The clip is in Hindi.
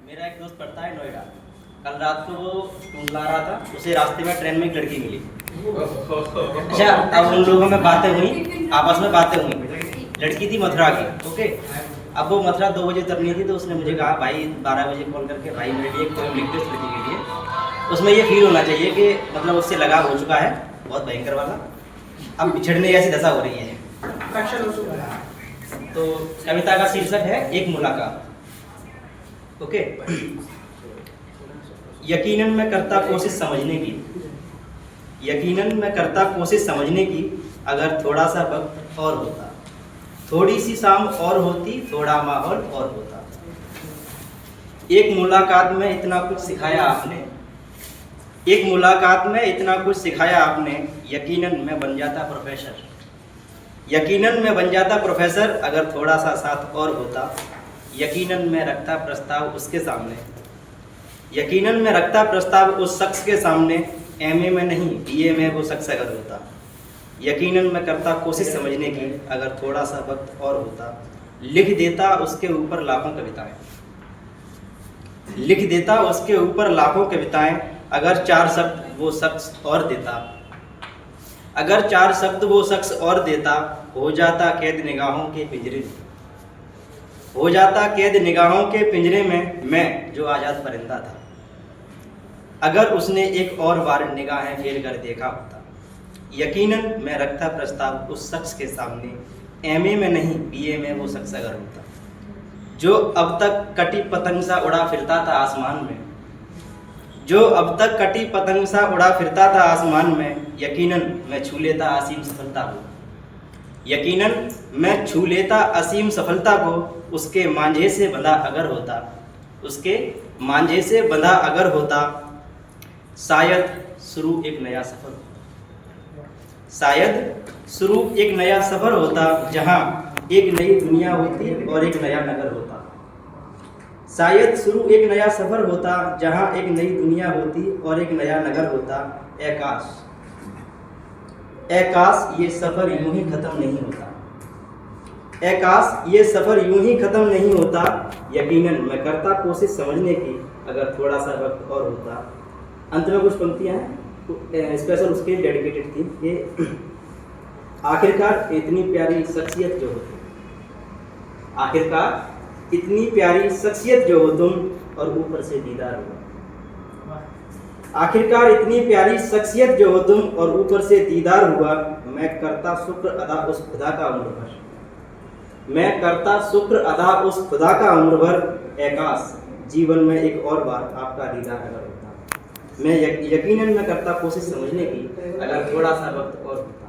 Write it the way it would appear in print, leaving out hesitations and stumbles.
मेरा एक दोस्त पढ़ता है नोएडा। कल रात को वो ढूंढ ला रहा था, उसे रास्ते में ट्रेन में एक लड़की मिली। अच्छा, अब उन लोगों में बातें हुई, आपस में बातें हुई। लड़की थी मथुरा की, ओके। अब वो मथुरा 2 बजे उतरनी थी, तो उसने मुझे कहा भाई 12 बजे कॉल करके, भाई मेरे लिए एक पोएम लिख दो इस लड़की के लिए। उसमें ये फील होना चाहिए कि मतलब उससे लगाव हो चुका है, बहुत भयंकर वाला। अब बिछड़ने जैसी दशा हो रही है। तो कविता का शीर्षक है एक मुलाकात, ओके। यकीनन मैं करता कोशिश समझने की, यकीनन मैं करता कोशिश समझने की, अगर थोड़ा सा वक्त और होता, थोड़ी सी शाम और होती, थोड़ा माहौल और होता। एक मुलाकात में इतना कुछ सिखाया आपने, एक मुलाकात में इतना कुछ सिखाया आपने, यकीनन मैं बन जाता प्रोफेसर, यकीनन मैं बन जाता प्रोफेसर, अगर थोड़ा सा साथ और होता। यकीनन मैं रखता प्रस्ताव उसके सामने, यकीनन मैं रखता प्रस्ताव उस शख्स के सामने, एमए में नहीं बीए में वो शख्स अगर होता। यकीनन मैं करता कोशिश समझने की, अगर थोड़ा सा वक्त और होता। लिख देता उसके ऊपर लाखों कविताएं, लिख देता उसके ऊपर लाखों कविताएं, अगर 4 शब्द वो शख्स और देता, अगर 4 शब्द वो शख्स और देता। हो जाता कैद निगाहों के पिंजरे में, हो जाता कैद निगाहों के पिंजरे में, मैं जो आज़ाद परिंदा था। अगर उसने एक और बार निगाहें फेर कर देखा होता। यकीनन मैं रखता प्रस्ताव उस शख्स के सामने, एमए में नहीं बीए में वो शख्स अगर होता। जो अब तक कटी पतंग सा उड़ा फिरता था आसमान में, जो अब तक कटी पतंग सा उड़ा फिरता था आसमान में। यकीनन मैं छू लेता असीम सफलता को, यकीनन मैं छू लेता असीम सफलता को, उसके मांझे से बंधा अगर होता, उसके मांझे से बंधा अगर होता। शायद शुरू एक नया सफ़र होता, शायद शुरू एक नया सफ़र होता, जहाँ एक नई दुनिया होती और एक नया नगर होता। शायद शुरू एक नया सफ़र होता, जहाँ एक नई दुनिया होती और एक नया नगर होता। ए काश, ए काश ये सफ़र यूं ही ख़त्म नहीं होता, ए काश ये सफ़र यूं ही ख़त्म नहीं होता। यकीनन मैं करता कोशिश समझने की, अगर थोड़ा सा वक्त और होता। अंत में कुछ पंक्तियाँ हैं स्पेशल उसके डेडिकेटेड थी कि आखिरकार इतनी प्यारी शख्सियत जो हो तुम, आखिरकार इतनी प्यारी शख्सियत जो हो तुम, और ऊपर से दीदार हुआ। आखिरकार इतनी प्यारी शख्सियत जो हो तुम, और ऊपर से दीदार हुआ। मैं करता शुक्र अदा उस खुदा का उम्र भर, मैं करता शुक्र अदा उस खुदा का उम्र भर। ए काश जीवन में एक और बार आपका दीदार अगर होता। मैं यकीनन मैं करता कोशिश समझने की, अगर थोड़ा सा वक्त और होता।